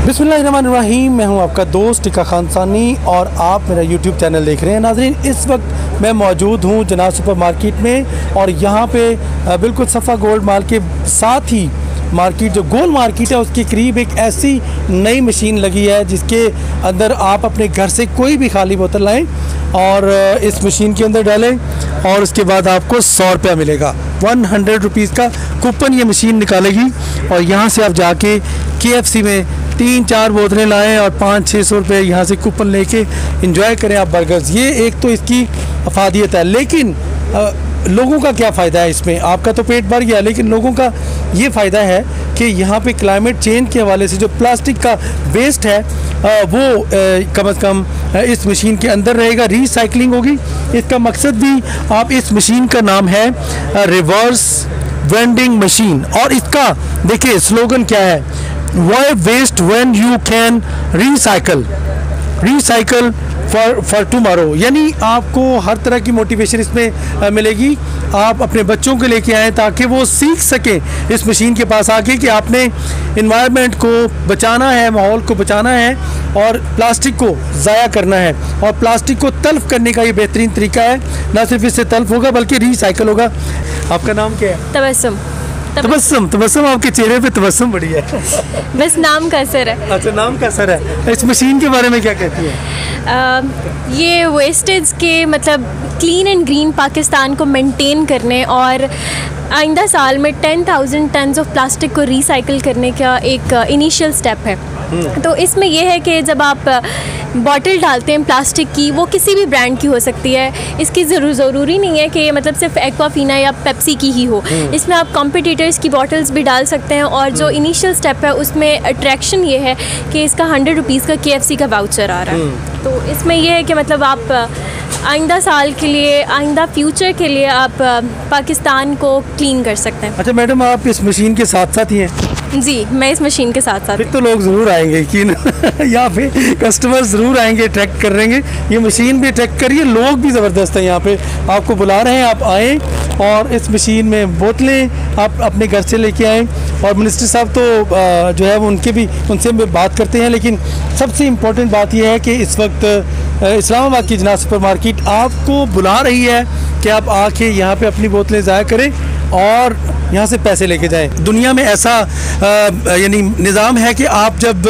बिस्मिल्लाहिर्रहमानिर्रहीम। मैं हूं आपका दोस्त टिक्का खान सानी और आप मेरा यूट्यूब चैनल देख रहे हैं। नाज़रीन, इस वक्त मैं मौजूद हूं जनाब सुपर मार्केट में और यहां पे बिल्कुल सफ़ा गोल्ड माल के साथ ही मार्केट जो गोल मार्केट है उसके करीब एक ऐसी नई मशीन लगी है जिसके अंदर आप अपने घर से कोई भी खाली बोतल लाएं और इस मशीन के अंदर डालें और उसके बाद आपको 100 रुपया मिलेगा। 100 रुपीज़ का कूपन ये मशीन निकालेगी और यहाँ से आप जाके KFC में 3-4 बोतलें लाएं और 500-600 रुपये यहाँ से कूपन लेके इंजॉय करें आप बर्गर्स। ये एक तो इसकी अफादियत है, लेकिन लोगों का क्या फ़ायदा है इसमें? आपका तो पेट भर गया, लेकिन लोगों का ये फ़ायदा है कि यहाँ पे क्लाइमेट चेंज के हवाले से जो प्लास्टिक का वेस्ट है वो कम से कम इस मशीन के अंदर रहेगा, रिसाइकलिंग होगी। इसका मकसद भी आप इस मशीन का नाम है रिवर्स वेंडिंग मशीन और इसका देखिए स्लोगन क्या है, why waste when you can recycle for tomorrow. यानी आपको हर तरह की मोटिवेशन इसमें मिलेगी। आप अपने बच्चों को लेके आएँ ताकि वो सीख सकें इस मशीन के पास आके कि आपने इन्वायरमेंट को बचाना है, माहौल को बचाना है और प्लास्टिक को ज़ाया करना है। और प्लास्टिक को तल्फ करने का ये बेहतरीन तरीका है, ना सिर्फ इससे तल्फ होगा बल्कि रिसाइकल होगा। आपका नाम क्या है? तबस्सुम, आपके चेहरे पे तबस्सुम बड़ी है। बस नाम का असर है। अच्छा, नाम का असर है। इस मशीन के बारे में क्या कहती है? ये वेस्टेज के मतलब क्लीन एंड ग्रीन पाकिस्तान को मेंटेन करने और आइंदा साल में 10,000 टन्स ऑफ प्लास्टिक को रिसाइकिल करने का एक इनिशियल स्टेप है। तो इसमें यह है कि जब आप बॉटल डालते हैं प्लास्टिक की, वो किसी भी ब्रांड की हो सकती है, इसकी ज़रूरी नहीं है कि मतलब सिर्फ एक्वाफीना या पेप्सी की ही हो। इसमें आप कॉम्पिटिटर्स की बॉटल्स भी डाल सकते हैं और जो इनिशियल स्टेप है उसमें अट्रैक्शन ये है कि इसका 100 रुपीज़ का KFC का वाउचर आ रहा है। तो इसमें यह है कि मतलब आप आइंदा साल के लिए, आइंदा फ्यूचर के लिए आप पाकिस्तान को क्लीन कर सकते हैं। अच्छा मैडम, आप इस मशीन के साथ साथ ही हैं? जी, मैं इस मशीन के साथ साथ। फिर तो लोग ज़रूर आएंगे कि यहाँ पे कस्टमर ज़रूर आएंगे, अट्रैक्ट कर रहेंगे। ये मशीन भी अट्रैक्ट करिए, लोग भी ज़बरदस्त हैं यहाँ पे, आपको बुला रहे हैं, आप आएँ और इस मशीन में बोतलें आप अपने घर से लेके आएँ। और मिनिस्टर साहब तो जो है उनसे बात करते हैं, लेकिन सबसे इम्पोर्टेंट बात यह है कि इस वक्त इस्लामाबाद की जनाब सुपर मार्केट आपको बुला रही है कि आप आके यहाँ पे अपनी बोतलें ज़ाया करें और यहाँ से पैसे लेके जाएं। दुनिया में ऐसा यानी निज़ाम है कि आप जब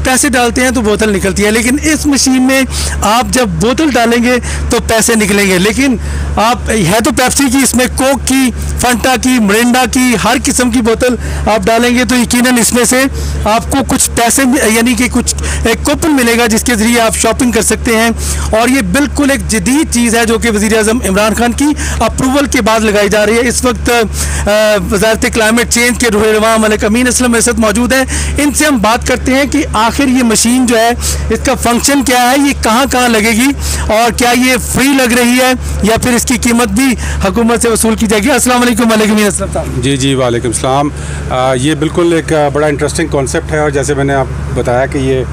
पैसे डालते हैं तो बोतल निकलती है, लेकिन इस मशीन में आप जब बोतल डालेंगे तो पैसे निकलेंगे। लेकिन आप है तो पेप्सी की, इसमें कोक की, फंटा की, मिरिंडा की, हर किस्म की बोतल आप डालेंगे तो यकीनन इसमें से आपको कुछ पैसे यानी कि कुछ एक कूपन मिलेगा जिसके ज़रिए आप शॉपिंग कर सकते हैं। और ये बिल्कुल एक जदीद चीज़ है जो कि वज़ीर-ए-आज़म इमरान खान की अप्रूवल के बाद लगाई जा रही है। इस वक्त वज़ारत क्लाइमेट चेंज के रुहनुमा मलिक अमीन असलम मेरे साथ मौजूद हैं। इनसे हम बात करते हैं कि आखिर ये मशीन जो है इसका फंक्शन क्या है, ये कहाँ लगेगी और क्या ये फ्री लग रही है या फिर इसकी कीमत भी हुकूमत से वसूल की जाएगी। अस्सलाम वालेकुम मलिक अमीन असलम साहब। जी वालेकुम सलाम। ये बिल्कुल एक बड़ा इंटरेस्टिंग कॉन्सेप्ट है और जैसे मैंने आप बताया कि ये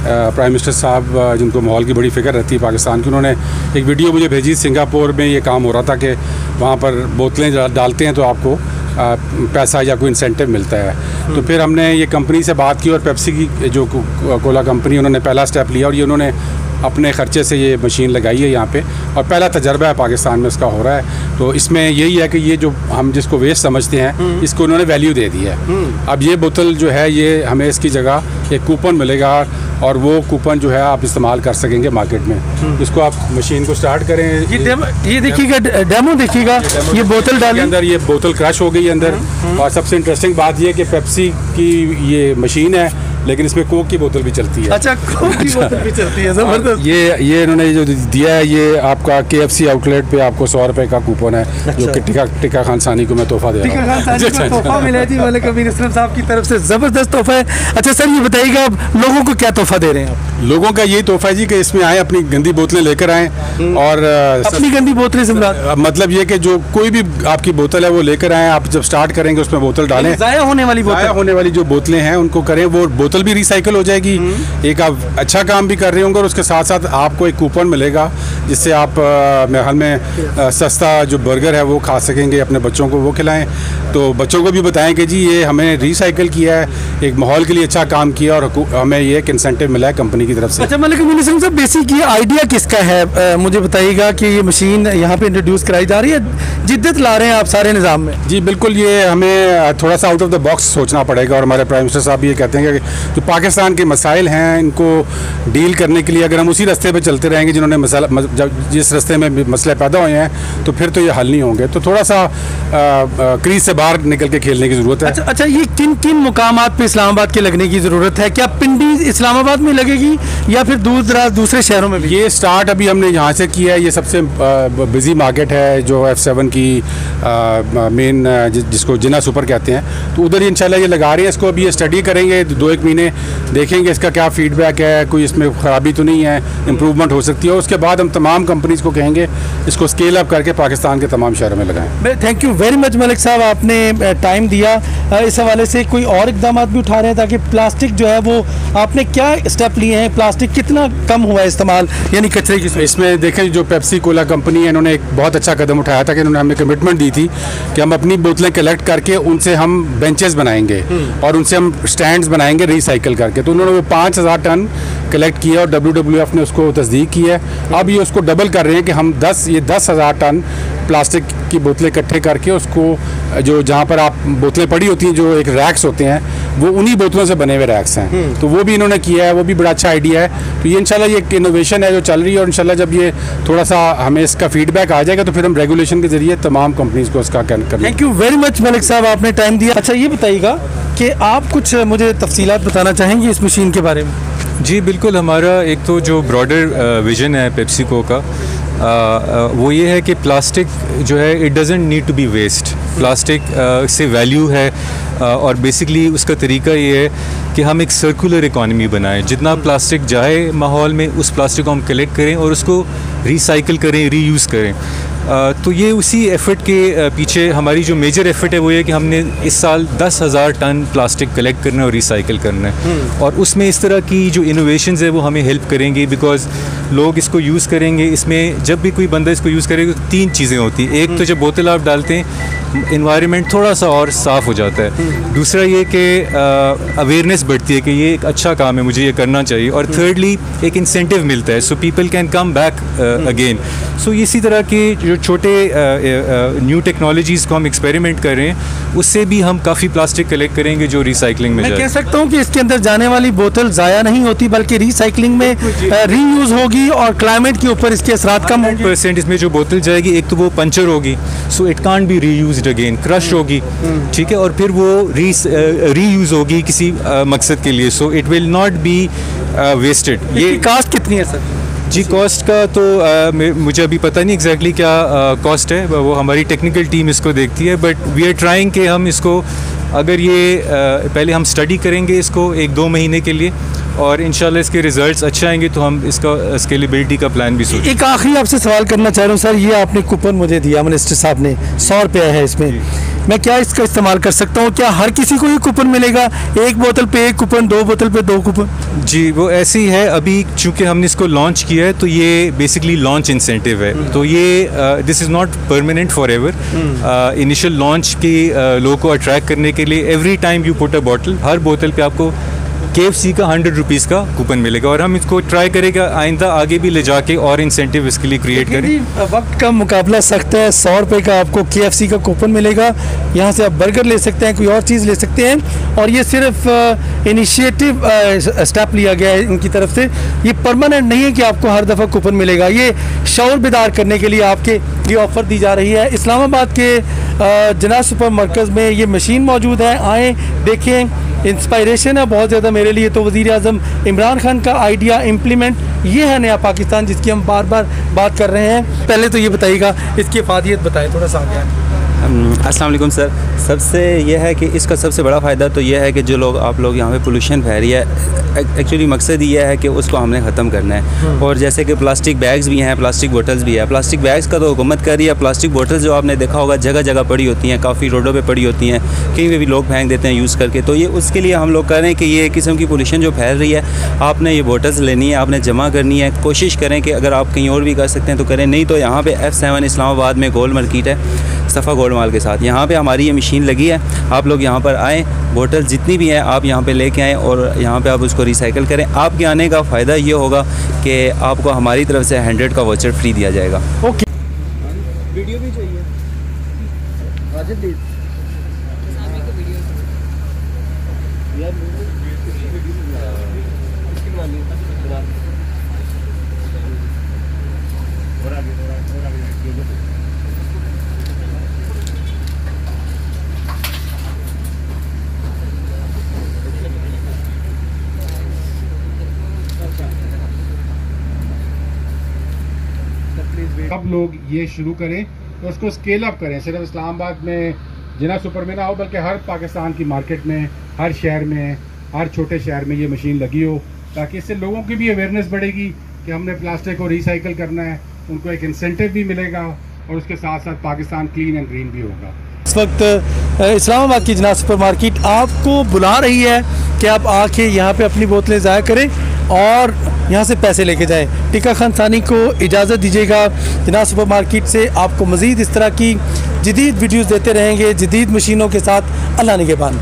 प्राइम मिनिस्टर साहब जिनको माहौल की बड़ी फ़िक्र रहती है पाकिस्तान की, उन्होंने एक वीडियो मुझे भेजी। सिंगापुर में ये काम हो रहा था कि वहाँ पर बोतलें डालते हैं तो आपको पैसा या कोई इंसेंटिव मिलता है। तो फिर हमने ये कंपनी से बात की और पेप्सी की जो कोला कंपनी, उन्होंने पहला स्टेप लिया और ये उन्होंने अपने ख़र्चे से ये मशीन लगाई है यहाँ पे और पहला तजर्बा है पाकिस्तान में इसका हो रहा है। तो इसमें यही है कि ये जो हम जिसको वेस्ट समझते हैं इसको उन्होंने वैल्यू दे दी है। अब ये बोतल जो है ये हमें इसकी जगह एक कूपन मिलेगा और वो कूपन जो है आप इस्तेमाल कर सकेंगे मार्केट में। इसको आप मशीन को स्टार्ट करें। ये देखिएगा, डेमो देखिएगा, ये बोतल डाली अंदर, ये बोतल क्रश हो गई अंदर। और सबसे इंटरेस्टिंग बात ये कि पेप्सी की ये मशीन है लेकिन इसमें कोक की बोतल भी चलती है। अच्छा, कोक की बोतल भी चलती है, ज़बरदस्त। ये इन्होंने जो दिया है ये आपका KFC आउटलेट पे आपको 100 रुपये का कूपन है। अच्छा। जो कि टिक्का खान सानी को मैं तोहफा दे रहा हूँ। तोहफा मिला जी मलिक अमीन असलम साहब की तरफ से, ज़बरदस्त तोहफा है। अच्छा सर, ये बताइएगा आप लोगों को क्या तोहफा दे रहे हैं आप? लोगों का यही तोहफा है जी कि इसमें आए, अपनी गंदी बोतलें लेकर आएँ और अपनी गंदी बोतलें से मतलब ये कि जो कोई भी आपकी बोतल है वो लेकर आएँ, आप जब स्टार्ट करेंगे उसमें बोतल डालें, ज़ाया होने वाली जो बोतलें हैं उनको करें, वो बोतल भी रिसाइकल हो जाएगी, एक आप अच्छा काम भी कर रहे होंगे और उसके साथ साथ आपको एक कूपन मिलेगा जिससे आप मेरे ख्याल में सस्ता जो बर्गर है वो खा सकेंगे, अपने बच्चों को वो खिलाएं। तो बच्चों को भी बताएं कि जी ये हमें रिसाइकल किया है, एक माहौल के लिए अच्छा काम किया और हमें ये एक इंसेंटिव मिला है कंपनी की तरफ से। अच्छा मलिक अमीन हसन साहब, बेसिक ये आइडिया किसका है, मुझे बताइएगा कि ये मशीन यहाँ पे इंट्रोड्यूस कराई जा रही है, जिद्दत ला रहे हैं आप सारे निज़ाम में? जी बिल्कुल, ये हमें थोड़ा सा आउट ऑफ द बॉक्स सोचना पड़ेगा और हमारे प्राइम मिनिस्टर साहब ये कहते हैं कि जो पाकिस्तान के मसाइल हैं इनको डील करने के लिए अगर हम उसी रास्ते पे चलते रहेंगे जिन्होंने जिस रास्ते में मसले पैदा हुए हैं तो फिर तो ये हल नहीं होंगे, तो थोड़ा सा क्रीज से बाहर निकल के खेलने की ज़रूरत है। अच्छा, ये किन किन मुकामात पे इस्लामाबाद के लगने की ज़रूरत है? क्या पिंडी इस्लामाबाद में लगेगी या फिर दूर दराज दूसरे शहरों में भी? ये स्टार्ट अभी हमने यहाँ से किया है, ये सबसे बिजी मार्केट है जो F7 की मेन जिसको जिना सुपर कहते हैं, तो उधर ही इंशाल्लाह ये लगा रहे हैं। इसको अभी ये स्टडी करेंगे 2-1 महीने, देखेंगे इसका क्या फीडबैक है, कोई इसमें ख़राबी तो नहीं है, इम्प्रूवमेंट हो सकती है। उसके बाद हम तमाम कंपनीज़ को कहेंगे इसको स्केल अप करके पाकिस्तान के तमाम शहरों में लगाएं। Thank you very much Malik साहब, आपने टाइम दिया। इस हवाले से कोई और इकदाम भी उठा रहे हैं ताकि प्लास्टिक जो है वो आपने क्या स्टेप लिए हैं, प्लास्टिक कितना कम हुआ है इस्तेमाल यानी कचरे की? इसमें देखें जो पेप्सी कोला कंपनी है इन्होंने एक बहुत अच्छा कदम उठाया था कि इन्होंने हमें कमिटमेंट दी थी कि हम अपनी बोतलें कलेक्ट करके उनसे हम बेंचेस बनाएंगे और उनसे हम स्टैंड्स बनाएंगे रिसाइकिल करके। तो उन्होंने वो 5000 टन कलेक्ट किया और WWF ने उसको तस्दीक की है। अब ये उसको डबल कर रहे हैं कि हम 10,000 टन प्लास्टिक की बोतलें इकट्ठे करके उसको जो जहाँ पर आप बोतलें पड़ी होती हैं जो एक रैक्स होते हैं वो उन्हीं बोतलों से बने हुए रैक्स हैं, तो वो भी इन्होंने किया है, वो भी बड़ा अच्छा आइडिया है। तो ये इंशाल्लाह ये एक इनोवेशन है जो चल रही है और इंशाल्लाह जब ये थोड़ा सा हमें इसका फीडबैक आ जाएगा तो फिर हम रेगुलेशन के जरिए तमाम कंपनीज को इसका कर। Thank you very much Malik साहब, आपने टाइम दिया। अच्छा ये बताइएगा कि आप कुछ मुझे तफसीलात बताना चाहेंगे इस मशीन के बारे में? जी बिल्कुल, हमारा एक तो जो ब्रॉडर विजन है पेप्सिको का वो ये है कि प्लास्टिक जो है it doesn't need to be waste. Plastic से वैल्यू है और बेसिकली उसका तरीका ये है कि हम एक सर्कुलर इकॉनमी बनाएं। जितना प्लास्टिक जाए माहौल में उस प्लास्टिक को हम कलेक्ट करें और उसको रिसाइकिल करें, रीयूज़ करें। तो ये उसी एफ़र्ट के पीछे हमारी जो मेजर एफ़र्ट है वो ये कि हमने इस साल 10,000 टन प्लास्टिक कलेक्ट करना है और रिसाइकिल करना है और उसमें इस तरह की जो इनोवेशंस है वो हमें हेल्प करेंगी बिकॉज़ लोग इसको यूज़ करेंगे। इसमें जब भी कोई बंदा इसको यूज़ करेगा तो 3 चीज़ें होती हैं। एक तो जब बोतल आप डालते हैं इन्वायरमेंट थोड़ा सा और साफ़ हो जाता है, दूसरा ये कि अवेयरनेस बढ़ती है कि ये एक अच्छा काम है, मुझे ये करना चाहिए, और थर्डली एक इंसेंटिव मिलता है so people can come back again. So इसी तरह के जो छोटे न्यू टेक्नोलॉजीज़ को हम एक्सपेरिमेंट कर रहे हैं उससे भी हम काफ़ी प्लास्टिक कलेक्ट करेंगे जो रिसाइकलिंग में मैं कह सकता हूँ कि इसके अंदर जाने वाली बोतल ज़ाया नहीं होती बल्कि रिसाइकलिंग में रीयूज़ होगी और क्लाइमेट के ऊपर इसके असरात कम होंगे। 100% इसमें जो बोतल जाएगी एक तो वो पंचर होगी so it can't be reused again, crush होगी, ठीक है, और फिर वो रीयूज़ होगी किसी मकसद के लिए, so it will not be wasted. ये कॉस्ट कितनी है सर? जी कॉस्ट का तो मुझे अभी पता नहीं एग्जैक्टली क्या कॉस्ट है, वो हमारी टेक्निकल टीम इसको देखती है, बट वी आर ट्राइंग कि हम इसको अगर ये पहले हम स्टडी करेंगे इसको 1-2 महीने के लिए और इंशाल्लाह इसके रिजल्ट्स अच्छे आएंगे तो हम इसका स्केलेबिलिटी का प्लान भी सोचेंगे। एक आखिरी आपसे सवाल करना चाह रहा हूँ सर, ये आपने कूपन मुझे दिया मिनिस्टर साहब ने, 100 रुपया है इसमें, मैं क्या इसका इस्तेमाल कर सकता हूँ? क्या हर किसी को ये कूपन मिलेगा? 1 बोतल पे 1 कूपन, 2 बोतल पे 2 कूपन? जी वो ऐसे ही है। अभी चूँकि हमने इसको लॉन्च किया है तो ये बेसिकली लॉन्च इंसेंटिव है, तो ये this is not permanent forever. Initial launch के लोगों को अट्रैक्ट करने के लिए every time you put a bottle, हर बोतल पे आपको KFC का 100 रुपीज़ का कूपन मिलेगा और हम इसको ट्राई करेगा आइंदा आगे भी ले जाके और इंसेंटिव इसके लिए क्रिएट करें। वक्त का मुकाबला सख्त है, 100 रुपये का आपको KFC का कूपन मिलेगा, यहाँ से आप बर्गर ले सकते हैं, कोई और चीज़ ले सकते हैं, और ये सिर्फ इनिशिएटिव स्टेप लिया गया है इनकी तरफ से, ये परमानेंट नहीं है कि आपको हर दफ़ा कूपन मिलेगा। ये शऊर बेदार करने के लिए आपके ये ऑफ़र दी जा रही है। इस्लामाबाद के जना सुपर मरकज़ में ये मशीन मौजूद है, आएँ देखें, इंस्पायरेशन है बहुत ज़्यादा मेरे लिए तो वज़ीर आज़म इमरान खान का आइडिया इम्प्लीमेंट, ये है नया पाकिस्तान जिसकी हम बार बार बात कर रहे हैं। पहले तो ये बताइएगा इसकी अफादियत बताएं थोड़ा सा आगे। अस्सलाम वालेकुम सर। सबसे यह है कि इसका सबसे बड़ा फ़ायदा तो यह है कि जो लोग आप लोग यहाँ पे पोल्यूशन फैल रही है, एक्चुअली मकसद ये है कि उसको हमने ख़त्म करना है। और जैसे कि प्लास्टिक बैग्स भी हैं, प्लास्टिक बोटल्स भी है। प्लास्टिक बैग्स का तो हुकूमत कर रही है, प्लास्टिक बोटल्स जो आपने देखा होगा जगह जगह पड़ी होती हैं, काफ़ी रोडों पे पड़ी होती हैं, कहीं पे भी लोग फेंक देते हैं यूज़ करके। तो ये उसके लिए हम लोग कह रहे हैं कि ये किस्म की पोल्यूशन जो फैल रही है, आपने ये बोटल्स लेनी है, आपने जमा करनी है। कोशिश करें कि अगर आप कहीं और भी कर सकते हैं तो करें, नहीं तो यहाँ पर F7 इस्लामाबाद में गोल मार्केट है, सफ़ा गोल्ड माल के साथ, यहाँ पे हमारी ये मशीन लगी है। आप लोग यहाँ पर आएँ, बोतल जितनी भी हैं आप यहाँ पे लेके आएँ और यहाँ पे आप उसको रिसाइकिल करें। आपके आने का फ़ायदा ये होगा कि आपको हमारी तरफ से 100 का वाउचर फ्री दिया जाएगा। ओके, वीडियो भी चाहिए वाजिब प्लीज यार सब लोग ये शुरू करें तो उसको स्केल अप करें। सिर्फ इस्लामाबाद में जिना सुपर में ना हो, बल्कि हर पाकिस्तान की मार्केट में, हर शहर में, हर छोटे शहर में ये मशीन लगी हो, ताकि इससे लोगों की भी अवेयरनेस बढ़ेगी कि हमने प्लास्टिक को रिसाइकिल करना है। उनको एक इंसेंटिव भी मिलेगा और उसके साथ साथ पाकिस्तान क्लीन एंड ग्रीन भी होगा। इस वक्त इस्लामाबाद की जिना सुपर मार्केट आपको बुला रही है कि आप आके यहाँ पे अपनी बोतलें ज़ाया करें और यहाँ से पैसे लेके जाएं। टीका खान सानी को इजाज़त दीजिएगा। जिना सुपर मार्केट से आपको मज़ीद इस तरह की जदीद वीडियोज़ देते रहेंगे, जदीद मशीनों के साथ। अल्लाह निगहबान।